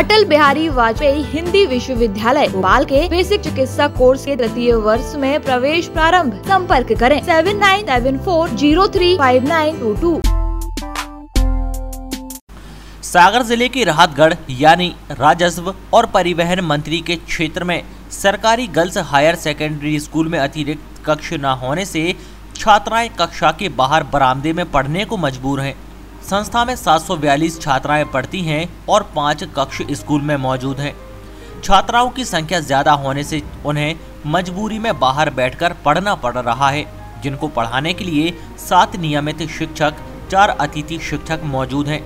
अटल बिहारी वाजपेयी हिंदी विश्वविद्यालय भोपाल के बेसिक चिकित्सा कोर्स के तृतीय वर्ष में प्रवेश प्रारंभ। संपर्क करें 7974035922। सागर जिले के राहतगढ़ यानी राजस्व और परिवहन मंत्री के क्षेत्र में सरकारी गर्ल्स हायर सेकेंडरी स्कूल में अतिरिक्त कक्ष न होने से छात्राएं कक्षा के बाहर बरामदे में पढ़ने को मजबूर हैं। संस्था में 742 छात्राएं पढ़ती हैं और 5 कक्ष स्कूल में मौजूद हैं। छात्राओं की संख्या ज्यादा होने से उन्हें मजबूरी में बाहर बैठकर पढ़ना पड़ रहा है, जिनको पढ़ाने के लिए 7 नियमित शिक्षक, 4 अतिथि शिक्षक मौजूद हैं।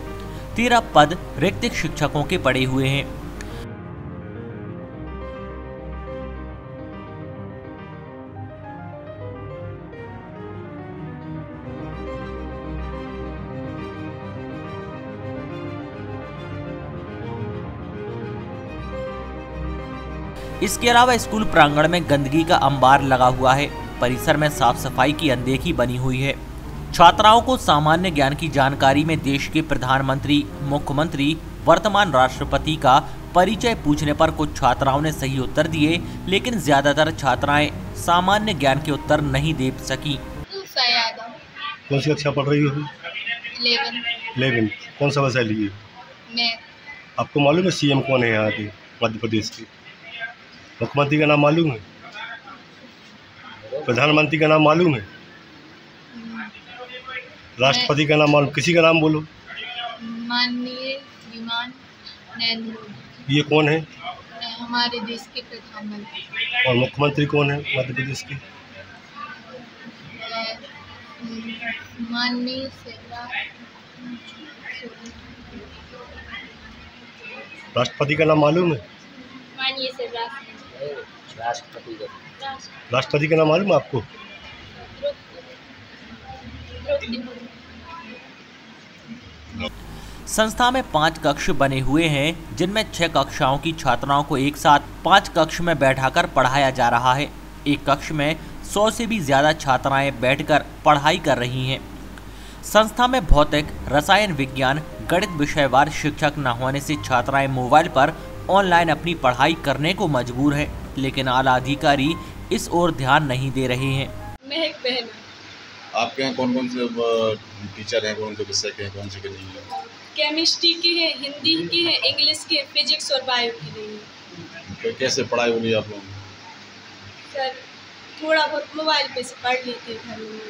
13 पद रिक्त शिक्षकों के पड़े हुए हैं। इसके अलावा स्कूल प्रांगण में गंदगी का अंबार लगा हुआ है। परिसर में साफ सफाई की अनदेखी बनी हुई है। छात्राओं को सामान्य ज्ञान की जानकारी में देश के प्रधानमंत्री, मुख्यमंत्री, वर्तमान राष्ट्रपति का परिचय पूछने पर कुछ छात्राओं ने सही उत्तर दिए, लेकिन ज्यादातर छात्राएं सामान्य ज्ञान के उत्तर नहीं दे सकी। कौन सी कक्षा पढ़ रही हो? 11। कौन सा विषय लिए? आपको मालूम है सीएम कौन है यहाँ के मध्य प्रदेश के? मुख्यमंत्री का नाम मालूम है? प्रधानमंत्री का नाम मालूम है? राष्ट्रपति का नाम मालूम? किसी का नाम बोलो। माननीय विमान नरेंद्र मोदी। ये कौन है? हमारे देश के प्रधानमंत्री। और मुख्यमंत्री कौन है मध्य प्रदेश के? माननीय राष्ट्रपति का नाम मालूम है? माननीय राष्ट्रपति का नाम मालूम है आपको? संस्था में 5 कक्ष बने हुए हैं, जिनमें 6 कक्षाओं की छात्राओं को एक साथ 5 कक्ष में बैठाकर पढ़ाया जा रहा है। एक कक्ष में 100 से भी ज्यादा छात्राएं बैठकर पढ़ाई कर रही हैं। संस्था में भौतिक, रसायन विज्ञान, गणित विषयवार शिक्षक न होने से छात्राएं मोबाइल पर ऑनलाइन अपनी पढ़ाई करने को मजबूर हैं, लेकिन आला अधिकारी इस ओर ध्यान नहीं दे रहे हैं। महक बहन। आपके यहाँ कौन कौन से टीचर हैं, कौन से विषय के हैं, कौन से के नहीं हैं? केमिस्ट्री के हैं, हिंदी के हैं, इंग्लिश के, फिजिक्स और बायो के नहीं हैं। तो कैसे पढ़ाई हो रही है आप लोगों की? सर थोड़ा बहुत मोबाइल पे से पढ़ लेते हैं घर में।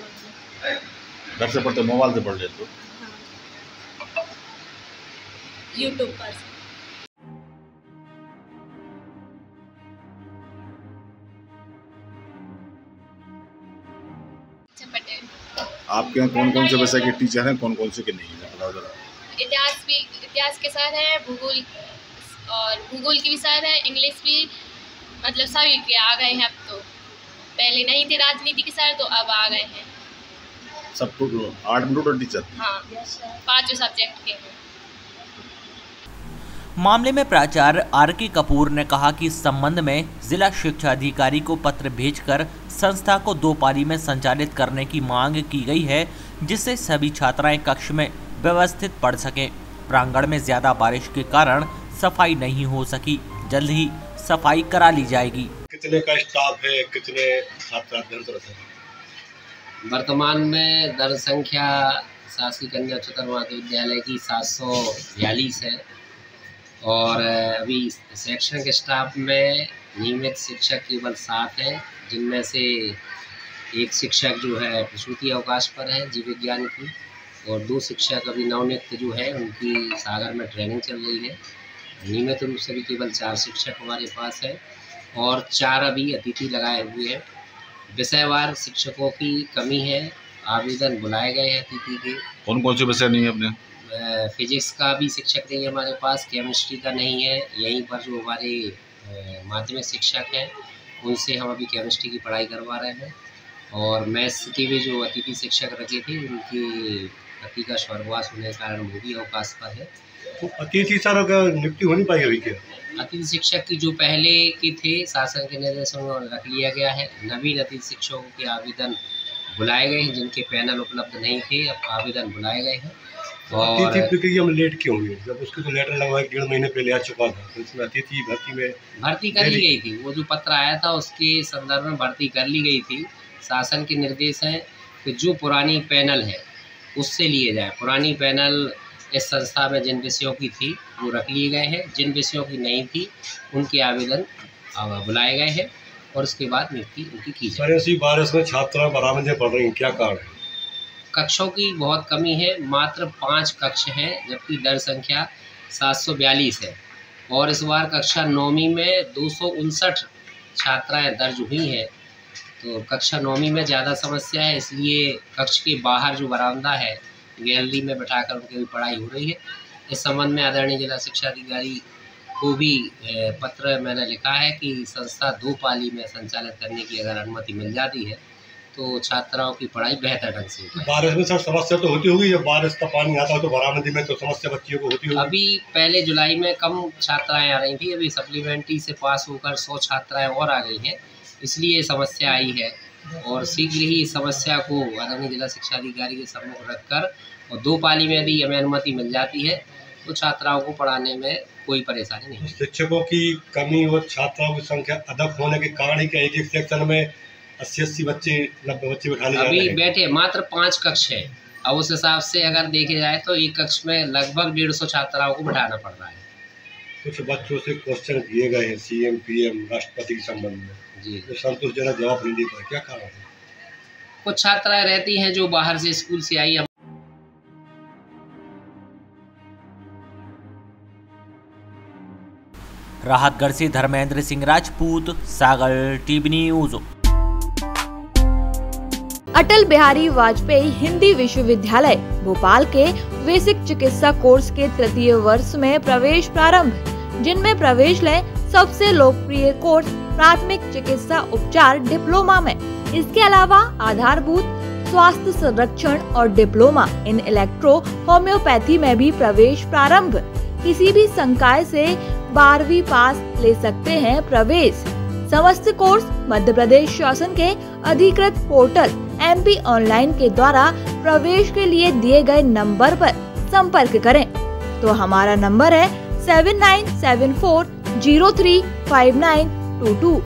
घर से पढ़ते मोबाइल से पढ़ लेते हो? हाँ, यूट्यूब पर। आपके यहाँ कौन कौन से विषय के टीचर हैं, कौन कौन से के नहीं हैं, बताओ जरा। इतिहास के सर हैं, भूगोल की भी सर है, इंग्लिश भी, मतलब सभी के आ गए हैं अब तो। पहले नहीं थे राजनीति के सर, तो अब आ गए हैं सब। 8 टोटल टीचर? हाँ, 5 सब्जेक्ट के हैं। मामले में प्राचार्य आर.के. कपूर ने कहा कि इस संबंध में जिला शिक्षा अधिकारी को पत्र भेजकर संस्था को 2 पाली में संचालित करने की मांग की गई है, जिससे सभी छात्राएं कक्ष में व्यवस्थित पढ़ सकें। प्रांगण में ज्यादा बारिश के कारण सफाई नहीं हो सकी, जल्द ही सफाई करा ली जाएगी। कितने का स्टाफ है, कितने छात्र हैं? वर्तमान में दर संख्या शासकीय कन्या उच्चतर माध्यमिक विद्यालय की 742 है और अभी शैक्षणिक स्टाफ में नियमित शिक्षक केवल 7 हैं, जिनमें से एक शिक्षक जो है प्रसूति अवकाश पर है जीव विज्ञान की, और 2 शिक्षक अभी नवनियुक्त जो है उनकी सागर में ट्रेनिंग चल रही है। नियमित रूप से भी केवल 4 शिक्षक हमारे पास है और 4 अभी अतिथि लगाए हुए हैं। विषयवार शिक्षकों की कमी है, आवेदन बुलाए गए हैं अतिथि के। कौन कौन से विषय नहीं है अपने? फिजिक्स का भी शिक्षक नहीं है हमारे पास, केमिस्ट्री का नहीं है। यहीं पर जो हमारे माध्यमिक शिक्षक हैं उनसे हम अभी केमिस्ट्री की पढ़ाई करवा रहे हैं, और मैथ्स के भी जो अतिथि शिक्षक रखे थे उनकी पति का स्वर्गवास होने के कारण वो भी अवकाश पर है। तो अतिथि सर का नियुक्ति हो नहीं पाई अभी क्या? अतिथि शिक्षक की जो पहले के थे शासन के निर्देशों में रख लिया गया है। नवीन अतिथि शिक्षकों के आवेदन बुलाए गए हैं, जिनके पैनल उपलब्ध नहीं थे, अब आवेदन बुलाए गए हैं और अतिथि हम लेट क्यों हुए? जब उसको तो लेटर लगवाया 1.5 महीने पहले आ चुका था, तो इसमें अतिथि भर्ती कर ली गई थी। वो जो पत्र आया था उसके संदर्भ में भर्ती कर ली गई थी। शासन के निर्देश हैं कि जो पुरानी पैनल है उससे लिए जाए। पुरानी पैनल इस संस्था में जिन विषयों की थी वो रख लिए गए हैं, जिन विषयों की नहीं थी उनके आवेदन बुलाए गए हैं और उसके बाद नियुक्ति उनकी की जाए। इसी बारिश में छात्रा बरामदे पढ़ रही हैं, क्या कारण है? कक्षों की बहुत कमी है, मात्र 5 कक्ष हैं, जबकि दर संख्या 742 है। और इस बार कक्षा 9वीं में 259 छात्राएं दर्ज हुई हैं। तो कक्षा 9वीं में ज़्यादा समस्या है, इसलिए कक्ष के बाहर जो बरामदा है गैलरी में बैठाकर उनकी भी पढ़ाई हो रही है। इस संबंध में आदरणीय जिला शिक्षा अधिकारी को भी पत्र मैंने लिखा है कि संस्था 2 पाली में संचालित करने की अगर अनुमति मिल जाती है तो छात्राओं की पढ़ाई बेहतर ढंग से हो। बारिश में सर समस्या तो होती होगी, जब बारिश का पानी आता है तो बरामदे में तो समस्या बच्चियों को होती होगी। अभी पहले जुलाई में कम छात्राएं आ रही थी, अभी सप्लीमेंट्री से पास होकर 100 छात्राएं और आ गई हैं, इसलिए समस्या आई है। और शीघ्र ही इस समस्या को आदरणीय जिला शिक्षा अधिकारी के सम्मुख रखकर और 2 पाली में यदि हमें अनुमति मिल जाती है तो छात्राओं को पढ़ाने में कोई परेशानी नहीं। शिक्षकों की कमी और छात्राओं की संख्या अधिक होने के कारण ही क्या एक सेक्शन में 80-80 बच्चे 90 बच्चे बैठा लिए अभी बैठे मात्र 5 कक्ष है। अब उस हिसाब से अगर देखे जाए तो एक कक्ष में लगभग 150 छात्राओं को बैठाना पड़ रहा है। कुछ बच्चों से क्वेश्चन किए गए हैं CM PM राष्ट्रपति के संबंध में जी, तो संतोषजनक जवाब नहीं दे पाए, क्या कारण है? कुछ छात्राएं रहती हैं जो बाहर से स्कूल से आई। राहतगढ़ से धर्मेंद्र सिंह राजपूत, सागर टीवी न्यूज। अटल बिहारी वाजपेयी हिंदी विश्वविद्यालय भोपाल के बेसिक चिकित्सा कोर्स के 3य वर्ष में प्रवेश प्रारंभ, जिनमें प्रवेश लें सबसे लोकप्रिय कोर्स प्राथमिक चिकित्सा उपचार डिप्लोमा में। इसके अलावा आधारभूत स्वास्थ्य संरक्षण और डिप्लोमा इन इलेक्ट्रो होम्योपैथी में भी प्रवेश प्रारंभ। किसी भी संकाय से 12वीं पास ले सकते हैं प्रवेश। समस्त कोर्स मध्य प्रदेश शासन के अधिकृत पोर्टल MP ऑनलाइन के द्वारा प्रवेश के लिए दिए गए नंबर पर संपर्क करें। तो हमारा नंबर है 7974035922।